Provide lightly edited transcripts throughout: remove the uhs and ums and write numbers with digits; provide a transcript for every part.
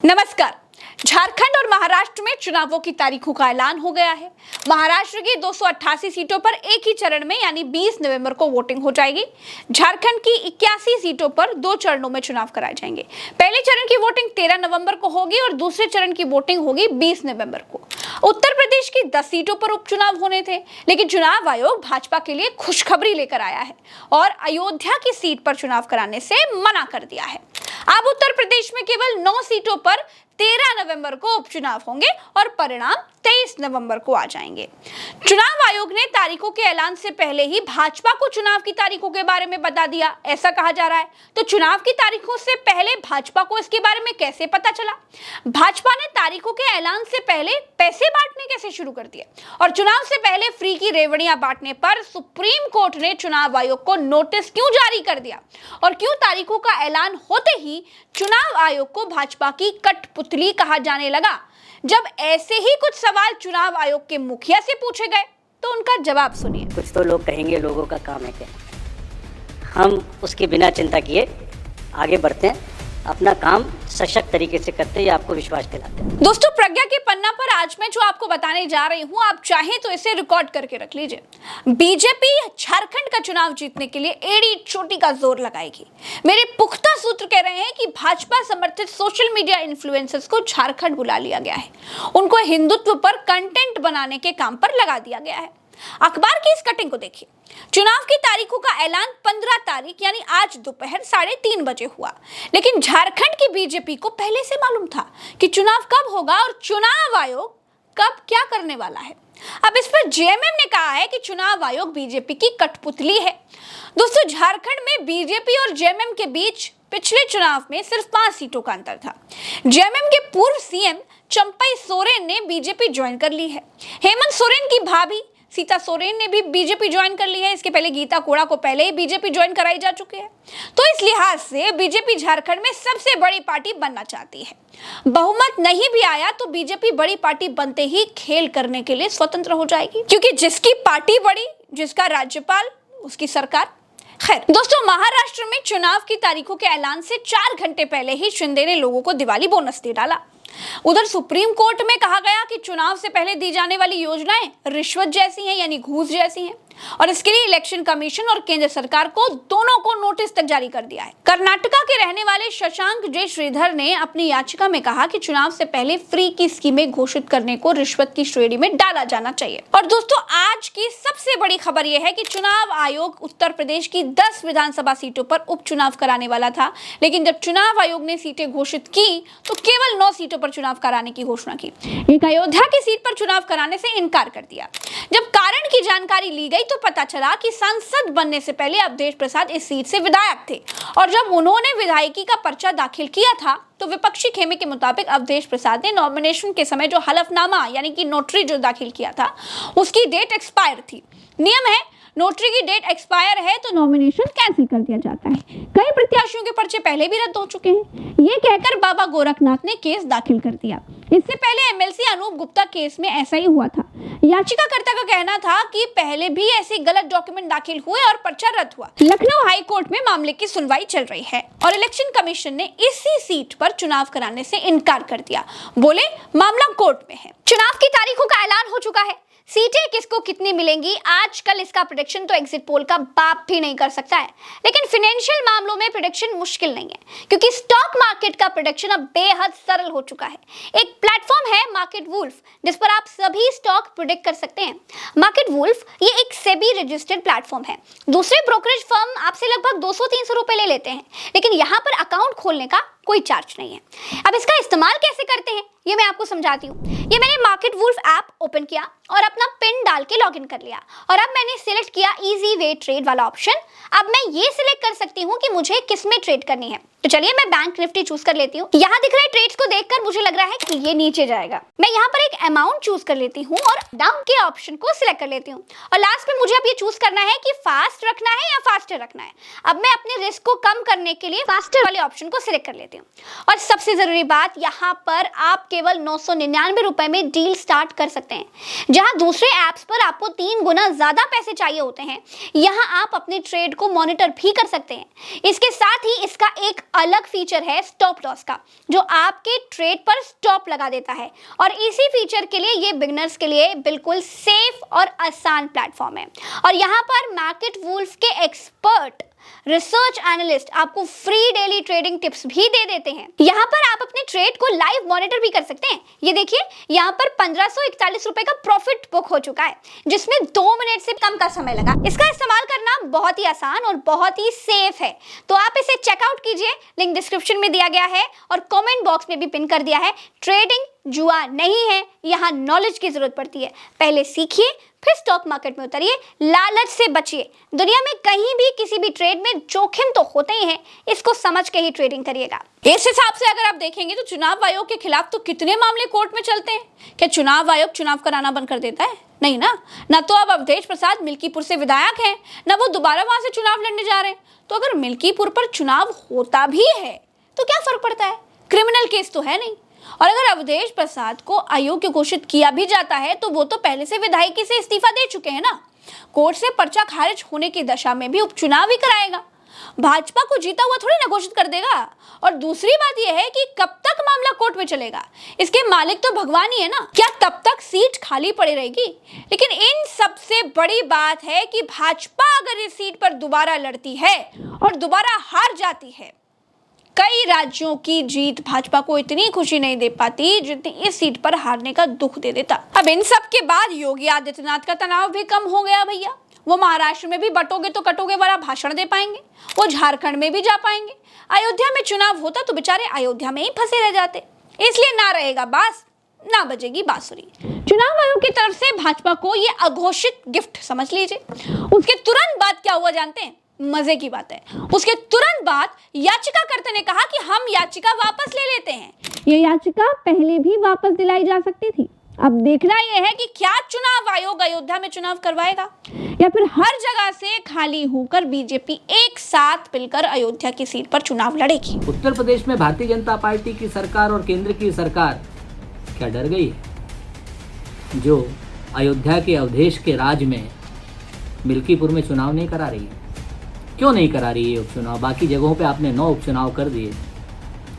नमस्कार। झारखंड और महाराष्ट्र में चुनावों की तारीखों का ऐलान हो गया है। महाराष्ट्र की 288 सीटों पर एक ही चरण में यानी 20 नवंबर को वोटिंग हो जाएगी। झारखंड की 81 सीटों पर 2 चरणों में चुनाव कराए जाएंगे। पहले चरण की वोटिंग 13 नवंबर को होगी और दूसरे चरण की वोटिंग होगी 20 नवंबर को। उत्तर प्रदेश की 10 सीटों पर उपचुनाव होने थे, लेकिन चुनाव आयोग भाजपा के लिए खुशखबरी लेकर आया है और अयोध्या की सीट पर चुनाव कराने से मना कर दिया है। अब उत्तर प्रदेश में केवल 9 सीटों पर 13 नवंबर को उपचुनाव होंगे और परिणाम 23 नवंबर को आ जाएंगे। चुनाव आयोग ने तारीखों के ऐलान से पहले ही भाजपा को चुनाव की तारीखों के बारे में बता दिया, ऐसा कहा जा रहा है। तो चुनाव की तारीखों से पहले भाजपा को इसके बारे में कैसे पता चला? भाजपा ने तारीखों के ऐलान से पहले पैसे बांटने कैसे शुरू कर दिए? और चुनाव से पहले फ्री की रेवड़ियां बांटने पर सुप्रीम कोर्ट ने चुनाव आयोग को नोटिस क्यों जारी कर दिया? और क्यों तारीखों का ऐलान होते ही चुनाव आयोग को भाजपा की कठपुतली कहा जाने लगा? जब ऐसे ही कुछ सवाल चुनाव आयोग के मुखिया से पूछे गए तो उनका जवाब सुनिए। कुछ तो लोग कहेंगे लोगों का काम है क्या, हम उसके बिना चिंता किए आगे बढ़ते हैं, अपना काम सशक्त तरीके से करते हैं, ये आपको विश्वास दिलाते हैं। दोस्तों, प्रज्ञा के पन्ना पर आज मैं जो आपको बताने जा रही हूँ, आप चाहें तो इसे रिकॉर्ड करके रख लीजिए। बीजेपी झारखंड का चुनाव जीतने के लिए एड़ी चोटी का जोर लगाएगी। मेरे पुख्ता सूत्र कह रहे हैं कि भाजपा समर्थित सोशल मीडिया इन्फ्लुएंसर्स को झारखंड बुला लिया गया है। उनको हिंदुत्व पर कंटेंट बनाने के काम पर लगा दिया गया है। अखबार की इस कटिंग को देखिए। चुनाव की तारीखों का ऐलान 15 तारीख यानी आज दोपहर 3:30 बजे हुआ, लेकिन झारखंड की बीजेपी को पहले से मालूम था कि चुनाव कब होगा और चुनाव आयोग कब क्या करने वाला है। अब इस पर जेएमएम ने कहा है कि चुनाव आयोग बीजेपी की कठपुतली है। दोस्तों, झारखंड में बीजेपी और जेएमएम के बीच पिछले चुनाव में सिर्फ 5 सीटों का अंतर था। जेएमएम के पूर्व सीएम चंपई सोरेन ने बीजेपी ज्वाइन कर ली है। हेमंत सोरेन की भाभी सीता सोरेन ने भी बीजेपी ज्वाइन कर ली है। इसके पहले गीता कोड़ा को पहले ही बीजेपी ज्वाइन कराई जा चुकी है। तो इस लिहाज से बीजेपी झारखंड में सबसे बड़ी पार्टी बनना चाहती है। बहुमत नहीं भी आया तो बीजेपी बड़ी पार्टी बनते ही खेल करने के लिए स्वतंत्र हो जाएगी, क्योंकि जिसकी पार्टी बड़ी, जिसका राज्यपाल, उसकी सरकार। खैर दोस्तों, महाराष्ट्र में चुनाव की तारीखों के ऐलान से 4 घंटे पहले ही शिंदे ने लोगों को दिवाली बोनस दे डाला। उधर सुप्रीम कोर्ट में कहा गया कि चुनाव से पहले दी जाने वाली योजनाएं रिश्वत जैसी हैं, यानी घूस जैसी हैं, और इसके लिए इलेक्शन कमीशन और केंद्र सरकार को दोनों को नोटिस तक जारी कर दिया है। कर्नाटका के रहने वाले शशांक जे श्रीधर ने अपनी याचिका में कहा कि चुनाव से पहले फ्री की स्कीमें घोषित करने को रिश्वत की श्रेणी में डाला जाना चाहिए। और दोस्तों, आज की सबसे बड़ी खबर यह है कि चुनाव आयोग उत्तर प्रदेश की 10 विधानसभा सीटों पर उपचुनाव कराने वाला था, लेकिन जब चुनाव आयोग ने सीटें घोषित की तो केवल 9 सीटों पर चुनाव कराने की घोषणा की। एक अयोध्या की सीट पर चुनाव कराने से इनकार कर दिया। जब कारण की जानकारी ली गई तो पता चला कि सांसद बनने से पहले अवधेश प्रसाद इस सीट से विधायक थे, और जब उन्होंने विधायकी का पर्चा दाखिल किया था तो विपक्षी खेमे के मुताबिक अवधेश प्रसाद ने नॉमिनेशन के समय जो हलफनामा यानी कि नोटरी जो दाखिल किया था उसकी डेट एक्सपायर थी। नियम है, नोटरी की डेट एक्सपायर है तो नॉमिनेशन कैंसिल कर दिया जाता है। कई प्रत्याशियों के पर्चे पहले भी रद्द हो चुके हैं। ये कहकर बाबा गोरखनाथ ने केस दाखिल कर दिया। इससे पहले एमएलसी अनूप गुप्ता केस में ऐसा ही हुआ था। याचिकाकर्ता का कहना था कि पहले भी ऐसे गलत डॉक्यूमेंट दाखिल हुए और पर्चा रद्द हुआ। लखनऊ हाई कोर्ट में मामले की सुनवाई चल रही है और इलेक्शन कमीशन ने इसी सीट पर चुनाव कराने से इनकार कर दिया। बोले मामला कोर्ट में है। चुनाव की तारीखों का ऐलान हो चुका है। सीटें किसको कितनी मिलेंगी, आजकल इसका प्रेडिक्शन तो एग्जिट पोल का बाप भी नहीं कर सकता है, लेकिन फाइनेंशियल मामलों में प्रेडिक्शन मुश्किल नहीं है, क्योंकि स्टॉक मार्केट का प्रेडिक्शन अब बेहद सरल हो चुका है। एक प्लेटफॉर्म है मार्केट वुल्फ, जिस पर आप सभी स्टॉक प्रेडिक्ट कर सकते हैं। मार्केट वुल्फ ये एक सेबी रजिस्टर्ड प्लेटफॉर्म है। दूसरे ब्रोकरेज फर्म आपसे लगभग 200-300 रुपए ले लेते हैं, लेकिन यहाँ पर अकाउंट खोलने का कोई चार्ज नहीं है। अब इसका इस्तेमाल कैसे करते हैं ये मैं आपको समझाती हूँ। ये मैंने मार्केट वुल्फ ऐप ओपन किया और अपना पिन डाल के लॉगिन कर लिया, और अब मैंने सिलेक्ट किया इजी वे ट्रेड वाला ऑप्शन। अब मैं ये सिलेक्ट कर सकती हूँ कि मुझे किस में ट्रेड करनी है। तो चलिए मैं बैंक निफ्टी चूज कर लेती हूँ। यहाँ दिख रहे ट्रेड्स को देखकर मुझे लग रहा है कि ये नीचे जाएगा। मैं यहाँ पर एक अमाउंट चूज कर लेती हूँ और डाउन के ऑप्शन को सिलेक्ट कर लेती हूँ, और लास्ट में मुझे अब ये चूज करना है कि फास्ट रखना है या फास्टर रखना है। अब मैं अपने रिस्क को कम करने के लिए फास्टर वाले ऑप्शन को सिलेक्ट कर लेती हूँ। और सबसे जरूरी बात, यहाँ पर आप केवल 999 रुपए में डील स्टार्ट कर सकते हैं। जहां दूसरे ऐप्स पर आपको 3 गुना ज्यादा पैसे चाहिए होते हैं, यहाँ आप अपने ट्रेड को मॉनिटर भी कर सकते हैं। इसके साथ ही इसका एक अलग फीचर है स्टॉप लॉस का, जो आपके ट्रेड पर स्टॉप लगा देता है। और इसी फीचर के लिए ये बिगनर्स के लिए बिल्कुल सेफ और आसान प्लेटफॉर्म है। और यहाँ पर मार्केट वुल्फ के एक्सपर्ट रिसर्च एनालिस्ट आपको फ्री डेली ट्रेडिंग टिप्स भी दे देते हैं। यहाँ पर आप अपने ट्रेड को लाइव मॉनिटर भी कर सकते हैं। ये देखिए, यहाँ पर 1541 रुपए का प्रॉफिट बुक हो चुका है, जिसमें 2 मिनट से कम का समय लगा। इसका इस्तेमाल करना बहुत ही आसान और बहुत ही सेफ है, तो आप इसे चेकआउट कीजिए। लिंक डिस्क्रिप्शन में दिया गया है और कमेंट बॉक्स में भी पिन कर दिया है। ट्रेडिंग जुआ नहीं है, यहाँ नॉलेज की जरूरत पड़ती है। पहले सीखिए, फिर स्टॉक मार्केट में उतरिए, लालच से बचिए। दुनिया में कहीं भी किसी भी ट्रेड में जोखिम तो होते ही हैं, इसको समझ के ही ट्रेडिंग करिएगा। इस हिसाब से अगर आप देखेंगे तो चुनाव आयोग के खिलाफ तो कितने मामले कोर्ट में चलते हैं। क्या चुनाव आयोग चुनाव कराना बंद कर देता है? नहीं ना तो अब अवधेश प्रसाद मिल्कीपुर से विधायक हैं, ना वो दोबारा वहां से चुनाव लड़ने जा रहे हैं। तो अगर मिल्कीपुर पर चुनाव होता भी है तो क्या फर्क पड़ता है? क्रिमिनल केस तो है नहीं। और अगर अवधेश प्रसाद को अयोग्य घोषित किया भी जाता है तो वो तो पहले से विधायकी से इस्तीफा दे चुके हैं ना। कोर्ट से पर्चा खारिज होने की दशा में भी उपचुनाव ही कराएगा। भाजपा को जीता हुआ थोड़ी ना घोषित कर देगा। और दूसरी बात यह है कि कब तक मामला कोर्ट में चलेगा, इसके मालिक तो भगवान ही है ना। क्या तब तक सीट खाली पड़ी रहेगी? लेकिन इन सबसे बड़ी बात है कि भाजपा अगर इस सीट पर दोबारा लड़ती है और दोबारा हार जाती है, कई राज्यों की जीत भाजपा को इतनी खुशी नहीं दे पाती जितनी इस सीट पर हारने का दुख दे देता। अब इन सब के बाद योगी आदित्यनाथ का तनाव भी कम हो गया भैया। वो महाराष्ट्र में भी बटोगे तो कटोगे वाला भाषण दे पाएंगे, वो झारखंड में भी जा पाएंगे। अयोध्या में चुनाव होता तो बेचारे अयोध्या में ही फंसे रह जाते। इसलिए ना रहेगा बांस, ना बजेगी बांसुरी। चुनाव आयोग की तरफ से भाजपा को ये अघोषित गिफ्ट समझ लीजिए। उसके तुरंत बाद क्या हुआ जानते हैं? मजे की बात है, उसके तुरंत बाद याचिकाकर्ता ने कहा कि हम याचिका वापस ले लेते हैं। ये याचिका पहले भी वापस दिलाई जा सकती थी। अब देखना यह है कि क्या चुनाव आयोग अयोध्या में चुनाव करवाएगा या फिर हर जगह से खाली होकर बीजेपी एक साथ मिलकर अयोध्या की सीट पर चुनाव लड़ेगी। उत्तर प्रदेश में भारतीय जनता पार्टी की सरकार और केंद्र की सरकार क्या डर गई है? जो अयोध्या के अवधेश के राज में मिल्कीपुर में चुनाव नहीं करा रही है। क्यों नहीं करा रही है उपचुनाव? बाकी जगहों पे आपने 9 उपचुनाव कर दिए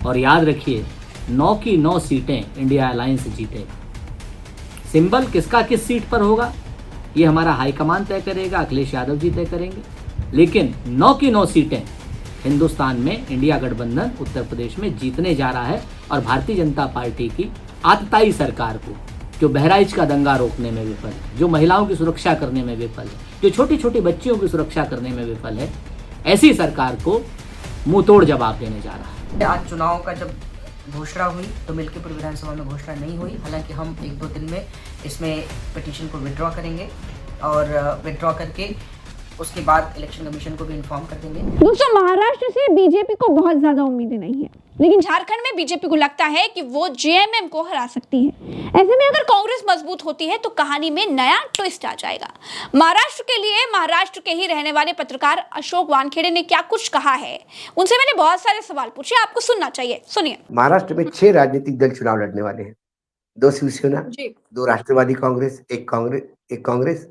और याद रखिए 9 की 9 सीटें इंडिया अलायंस जीतेगा। सिंबल किसका किस सीट पर होगा ये हमारा हाईकमान तय करेगा, अखिलेश यादव जी तय करेंगे। लेकिन 9 की 9 सीटें हिंदुस्तान में इंडिया गठबंधन उत्तर प्रदेश में जीतने जा रहा है। और भारतीय जनता पार्टी की आतताई सरकार को, जो बहराइच का दंगा रोकने में विफल है, जो महिलाओं की सुरक्षा करने में विफल है, जो छोटी छोटी बच्चियों की सुरक्षा करने में विफल है, ऐसी सरकार को मुंह तोड़ जवाब देने जा रहा है। आज चुनाव का जब घोषणा हुई तो मिल्कीपुर विधानसभा में घोषणा नहीं हुई। हालांकि हम 1-2 दिन में इसमें पिटीशन को विड्रॉ करेंगे और विड्रॉ करके उसके बाद इलेक्शन कमीशन को भी इन्फॉर्म कर देंगे। दोस्तों, महाराष्ट्र से बीजेपी को बहुत ज्यादा उम्मीदें नहीं है, लेकिन झारखंड में बीजेपी को लगता है कि वो जेएमएम को हरा सकती है। ऐसे में अगर कांग्रेस मजबूत होती है तो कहानी में नया ट्विस्ट आ जाएगा। महाराष्ट्र के लिए महाराष्ट्र के ही रहने वाले पत्रकार अशोक वानखेड़े ने क्या कुछ कहा है, उनसे मैंने बहुत सारे सवाल पूछे, आपको सुनना चाहिए, सुनिए। महाराष्ट्र में 6 राजनीतिक दल चुनाव लड़ने वाले हैं। 2 शिवसेना, 2 राष्ट्रवादी कांग्रेस, एक कांग्रेस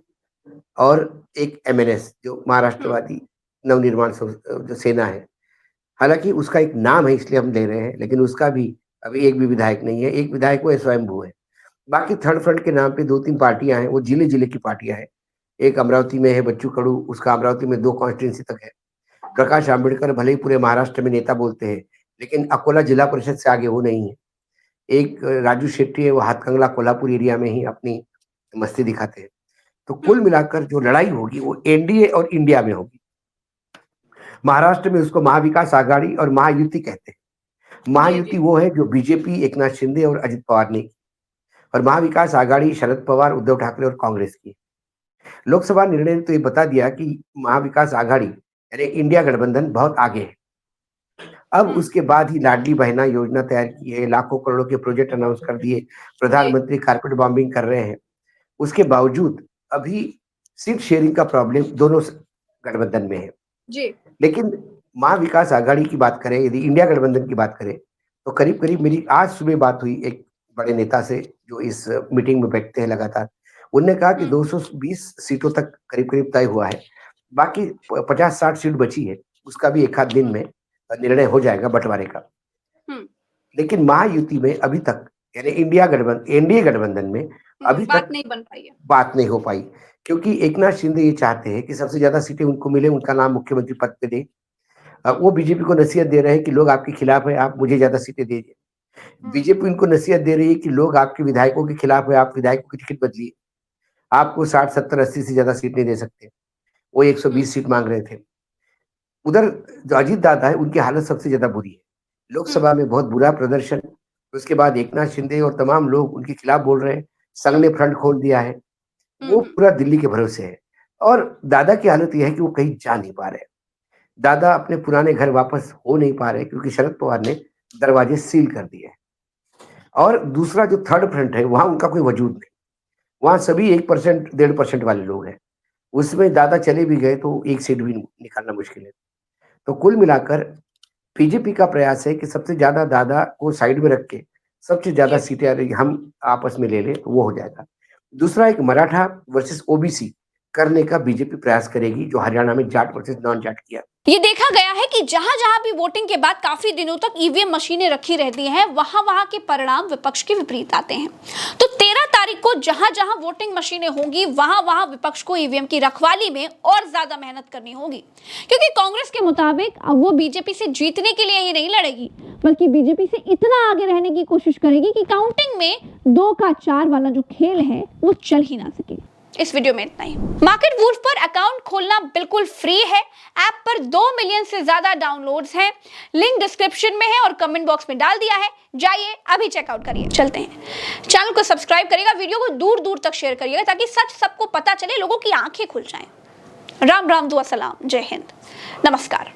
और एक एमएनएस जो महाराष्ट्रवादी नवनिर्माण जो सेना है। हालांकि उसका एक नाम है इसलिए हम ले रहे हैं, लेकिन उसका भी अभी एक भी विधायक नहीं है। एक विधायक वो स्वयंभू है। बाकी थर्ड फ्रंट के नाम पे 2-3 पार्टियां हैं, वो जिले जिले की पार्टियां हैं। एक अमरावती में है बच्चू कडू, उसका अमरावती में 2 कॉन्स्टिट्यूंसी तक है। प्रकाश आंबेडकर भले ही पूरे महाराष्ट्र में नेता बोलते हैं, लेकिन अकोला जिला परिषद से आगे वो नहीं है। एक राजू शेट्टी है, वो हाथकंगला कोल्हापुर एरिया में ही अपनी मस्ती दिखाते हैं। तो कुल मिलाकर जो लड़ाई होगी वो एनडीए और इंडिया में होगी। महाराष्ट्र में उसको महाविकास आघाड़ी और महायुति कहते हैं। महायुति वो है जो बीजेपी, एकनाथ शिंदे और अजित पवार ने की, और महाविकास आघाड़ी शरद पवार, उद्धव ठाकरे और कांग्रेस की। लोकसभा निर्णय ने तो ये बता दिया कि महाविकास आघाड़ी यानी इंडिया गठबंधन बहुत आगे है। अब उसके बाद ही लाडली बहना योजना तैयार की है, लाखों करोड़ों के प्रोजेक्ट अनाउंस कर दिए, प्रधानमंत्री कारपेट बॉम्बिंग कर रहे हैं। उसके बावजूद अभी सीट शेयरिंग का प्रॉब्लम दोनों गठबंधन में है जी। लेकिन महाविकास आघाड़ी की बात करें, यदि इंडिया गठबंधन की बात करें, तो करीब करीब मेरी आज सुबह बात हुई एक बड़े नेता से जो इस मीटिंग में बैठते हैं लगातार। उन्होंने कहा कि 220 सीटों तक करीब करीब तय हुआ है, बाकी 50-60 सीट बची है, उसका भी एक आध दिन में निर्णय हो जाएगा बंटवारे का। लेकिन महायुति में अभी तक यानी एनडीए गठबंधन में अभी तक बात नहीं हो पाई, क्योंकि एकनाथ शिंदे ये चाहते हैं कि सबसे ज्यादा सीटें उनको मिले, उनका नाम मुख्यमंत्री पद पे दे। वो बीजेपी को नसीहत दे रहे हैं कि लोग आपके खिलाफ है, आप मुझे ज्यादा सीटें दीजिए। बीजेपी उनको नसीहत दे रही है कि लोग आपके विधायकों के खिलाफ है, आप विधायकों की टिकट बदलिए, आपको 60, 70, 80 से ज्यादा सीट नहीं दे सकते। वो 120 सीट मांग रहे थे। उधर जो अजीत दादा है, उनकी हालत सबसे ज्यादा बुरी है। लोकसभा में बहुत बुरा प्रदर्शन, उसके बाद एकनाथ शिंदे और तमाम लोग उनके खिलाफ बोल रहे हैं। संघ ने फ्रंट खोल दिया है, वो पूरा दिल्ली के भरोसे है। और दादा की हालत यह है कि वो कहीं जा नहीं पा रहे। दादा अपने पुराने घर वापस हो नहीं पा रहे, क्योंकि शरद पवार ने दरवाजे सील कर दिए हैं। और दूसरा जो थर्ड फ्रंट है, वहां उनका कोई वजूद नहीं। वहां सभी 1%, 1.5% वाले लोग हैं। उसमें दादा चले भी गए तो एक सीट भी निकालना मुश्किल है। तो कुल मिलाकर बीजेपी का प्रयास है कि सबसे ज्यादा दादा को साइड में रख के सबसे ज्यादा सीटें हम आपस में ले लें, तो वो हो जाएगा। दूसरा एक मराठा वर्सेस ओबीसी करने का बीजेपी प्रयास करेगी, जो हरियाणा में जाट वर्सेस नॉन जाट किया। ये देखा गया है कि जहां जहां भी वोटिंग के बाद काफी दिनों तक ईवीएम मशीनें रखी रहती हैं, वहां वहां के परिणाम विपक्ष के विपरीत आते हैं। तो 13 तारीख को जहां जहां वोटिंग मशीनें होंगी, वहां वहां विपक्ष को ईवीएम की रखवाली में और ज्यादा मेहनत करनी होगी, क्योंकि कांग्रेस के मुताबिक अब वो बीजेपी से जीतने के लिए ही नहीं लड़ेगी, बल्कि बीजेपी से इतना आगे रहने की कोशिश करेगी कि काउंटिंग में 2 का 4 वाला जो खेल है वो चल ही ना सके। इस वीडियो में इतना ही। मार्केट वुल्फ पर अकाउंट खोलना बिल्कुल फ्री है। ऐप पर 2 मिलियन से ज्यादा डाउनलोड्स हैं। लिंक डिस्क्रिप्शन में है और कमेंट बॉक्स में डाल दिया है, जाइए अभी चेकआउट करिए। चलते हैं, चैनल को सब्सक्राइब करिएगा, वीडियो को दूर दूर तक शेयर करिएगा, ताकि सच सबको पता चले, लोगों की आंखें खुल जाएं। राम राम, दुआ सलाम, जय हिंद, नमस्कार।